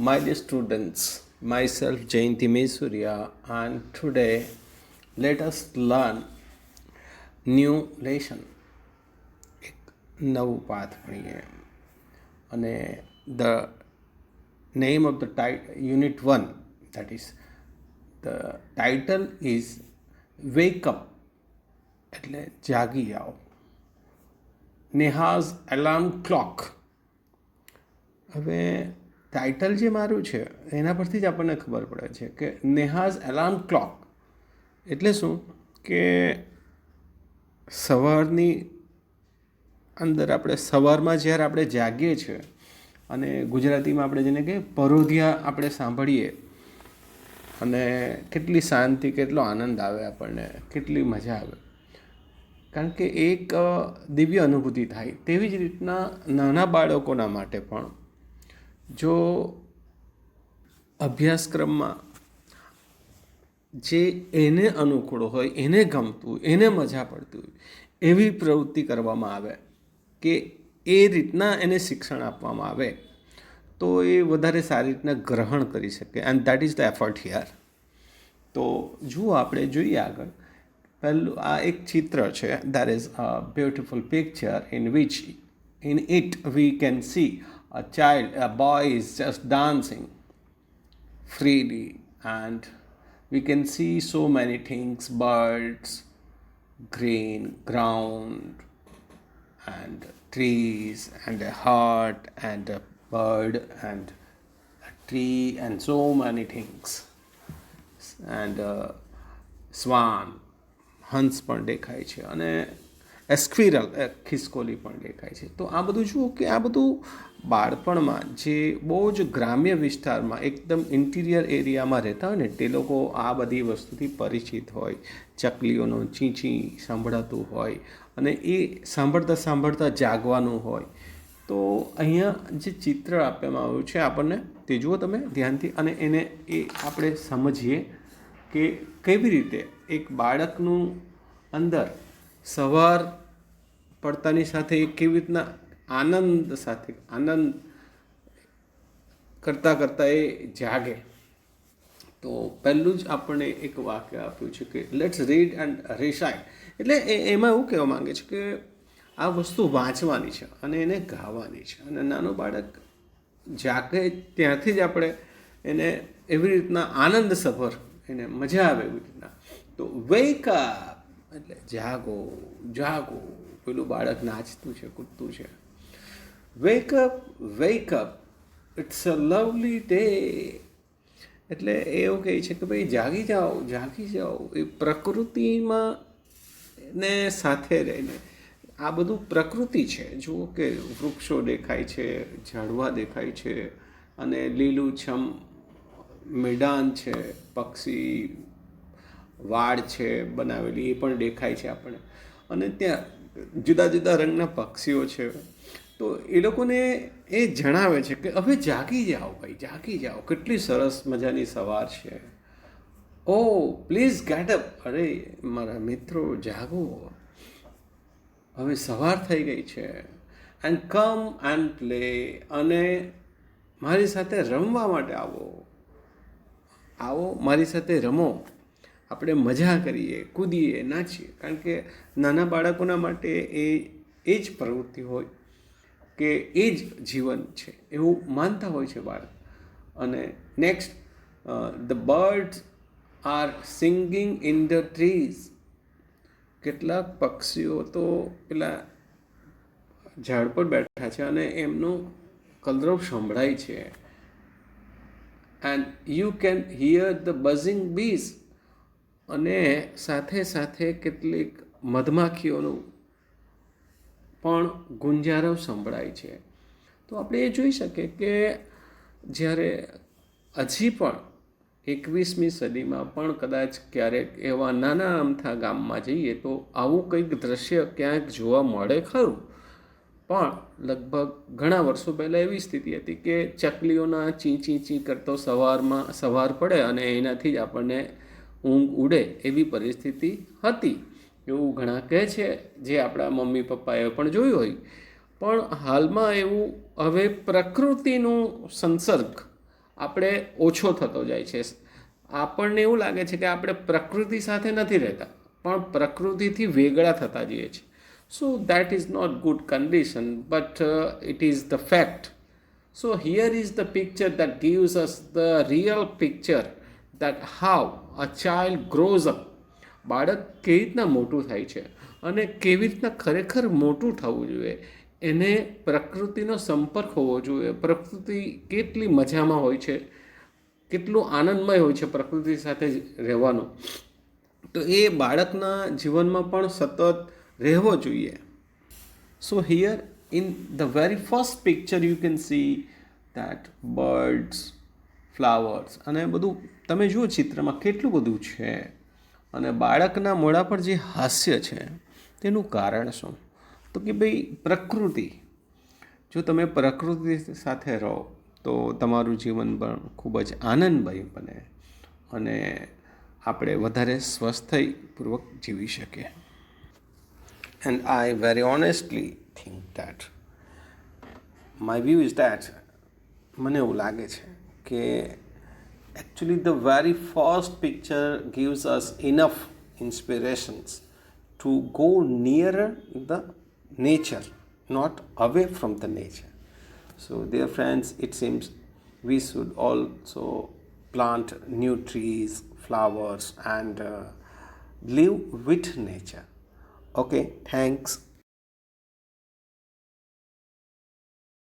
My dear students, myself Jayanti Mesuria, and today let us learn new lesson. એક નવું પાઠ ભણીએ અને the name of the unit 1, that is the title is Wake Up, એટલે જાગી જાઓ. નેહાઝ alarm clock. હવે ટાઇટલ જે મારું છે એના પરથી જ આપણને ખબર પડે છે કે નેહાઝ એલાર્મ ક્લોક એટલે શું કે સવારની અંદર આપણે સવારમાં જ્યારે આપણે જાગીએ છીએ અને ગુજરાતીમાં આપણે જેને કહીએ પરોધિયા આપણે સાંભળીએ અને કેટલી શાંતિ, કેટલો આનંદ આવે આપણને, કેટલી મજા આવે, કારણ કે એક દિવ્ય અનુભૂતિ થાય. તેવી જ રીતના નાના બાળકોના માટે પણ જો અભ્યાસક્રમમાં જે એને અનુકૂળ હોય, એને ગમતું હોય, એને મજા પડતી હોય એવી પ્રવૃત્તિ કરવામાં આવે કે એ રીતના એને શિક્ષણ આપવામાં આવે તો એ વધારે સારી રીતના ગ્રહણ કરી શકે, and that is the effort here. તો જુઓ, આપણે જોઈએ આગળ. પહેલું આ એક ચિત્ર છે. There is a beautiful picture in it we can see a boy is just dancing freely, and we can see so many things: birds, green ground, and trees, and a heart, and a bird, and a tree, and so many things, and a swan, હંસ પણ દેખાય છે, અને squirrel, ખિસકોલી પણ દેખાય છે. તો આ બધું જુઓ કે આ બધું બાળપણમાં જે બહુ જ ગ્રામ્ય વિસ્તારમાં એકદમ ઇન્ટિરિયર એરિયામાં રહેતા હોય ને તે લોકો આ બધી વસ્તુથી પરિચિત હોય. ચકલીઓનો ચીંચી સંભળાતું હોય અને એ સાંભળતા સાંભળતા જાગવાનું હોય. તો અહીંયા જે ચિત્ર આપવામાં આવ્યું છે આપણને તે જુઓ તમે ધ્યાનથી, અને એને એ આપણે સમજીએ કે કેવી રીતે એક બાળકનું અંદર સવાર પડતાની સાથે કેવી રીતના આનંદ કરતાં કરતાં એ જાગે. તો પહેલું જ આપણને એક વાક્ય આપ્યું છે કે લેટ્સ રીડ એન્ડ રિસાઇટ. એટલે એમાં એવું કહેવા માંગે છે કે આ વસ્તુ વાંચવાની છે અને એને ગાવાની છે, અને નાનું બાળક જાગે ત્યાંથી જ આપણે એને એવી રીતના આનંદસભર, એને મજા આવે એવી રીતના. તો વેક અપ એટલે જાગો, જાગો. પેલું બાળક નાચતું છે, કૂદતું છે. Wake up, it's a lovely day. એટલે એવું કહે છે કે ભાઈ જાગી જાઓ, જાગી જાઓ. એ પ્રકૃતિમાં ને સાથે રહીને આ બધું પ્રકૃતિ છે. જુઓ કે વૃક્ષો દેખાય છે, ઝાડવા દેખાય છે, અને લીલુંછમ મેદાન છે, પક્ષી વાડ છે બનાવેલી એ પણ દેખાય છે આપણને, અને ત્યાં જુદા જુદા રંગના પક્ષીઓ છે. તો એ લોકોને એ જણાવે છે કે હવે જાગી જાઓ ભાઈ, જાગી જાઓ, કેટલી સરસ મજાની સવાર છે. ઓ પ્લીઝ ગેટ અપ. અરે મારા મિત્રો, જાગો, હવે સવાર થઈ ગઈ છે. એન્ડ કમ એન્ડ પ્લે, અને મારી સાથે રમવા માટે આવો, મારી સાથે રમો, આપણે મજા કરીએ, કૂદીએ, નાચીએ. કારણ કે નાના બાળકોના માટે એ જ પ્રવૃત્તિ હોય કે એ જ જીવન છે એવું માનતા હોય છે બાળક. અને next, the birds are singing in the trees. કેટલાક પક્ષીઓ તો પેલા ઝાડ પર બેઠા છે અને એમનો કલરવ સંભળાય છે. And you can here the buzzing bees, અને સાથે સાથે કેટલીક મધમાખીઓનું પણ ગુંજારવ સંભળાય છે. તો આપણે એ જોઈ શકીએ કે જ્યારે હજી પણ 21મી સદીમાં પણ કદાચ ક્યારેક એવા નાના અમથા ગામમાં જઈએ તો આવું કંઈક દ્રશ્ય ક્યાંક જોવા મળે ખરું. પણ લગભગ ઘણા વર્ષો પહેલાં એવી સ્થિતિ હતી કે ચકલીઓના ચી કરતો સવાર પડે અને એનાથી જ આપણને ઊંઘ ઉડે એવી પરિસ્થિતિ હતી, એવું ઘણા કહે છે, જે આપણા મમ્મી પપ્પાએ પણ જોયું હોય. પણ હાલમાં એવું હવે પ્રકૃતિનું સંસર્ગ આપણે ઓછો થતો જાય છે. આપણને એવું લાગે છે કે આપણે પ્રકૃતિ સાથે નથી રહેતા, પણ પ્રકૃતિથી વેગળા થતા જઈએ છીએ. So that is not good condition, but it is the fact. So here is the picture that gives us the real picture that how a child grows up. બાળક કેવી રીતના મોટું થાય છે અને કેવી રીતના ખરેખર મોટું થવું જોઈએ. એને પ્રકૃતિનો સંપર્ક હોવો જોઈએ. પ્રકૃતિ કેટલી મજામાં હોય છે, કેટલું આનંદમય હોય છે પ્રકૃતિ સાથે રહેવાનું. તો એ બાળકના જીવનમાં પણ સતત રહેવો જોઈએ. So here in the very first picture you can see that birds, flowers અને બધું તમે જુઓ ચિત્રમાં કેટલું બધું છે. અને બાળકના મોઢા પર જે હાસ્ય છે તેનું કારણ શું? તો કે ભાઈ પ્રકૃતિ. જો તમે પ્રકૃતિ સાથે રહો તો તમારું જીવન પણ ખૂબ જ આનંદમય બને અને આપણે વધારે સ્વસ્થપૂર્વક જીવી શકીએ. And I very honestly think that my view is that મને એવું લાગે છે કે actually the very first picture gives us enough inspirations to go nearer the nature, not away from the nature. So dear friends, it seems we should also plant new trees, flowers and live with nature. Okay, thanks.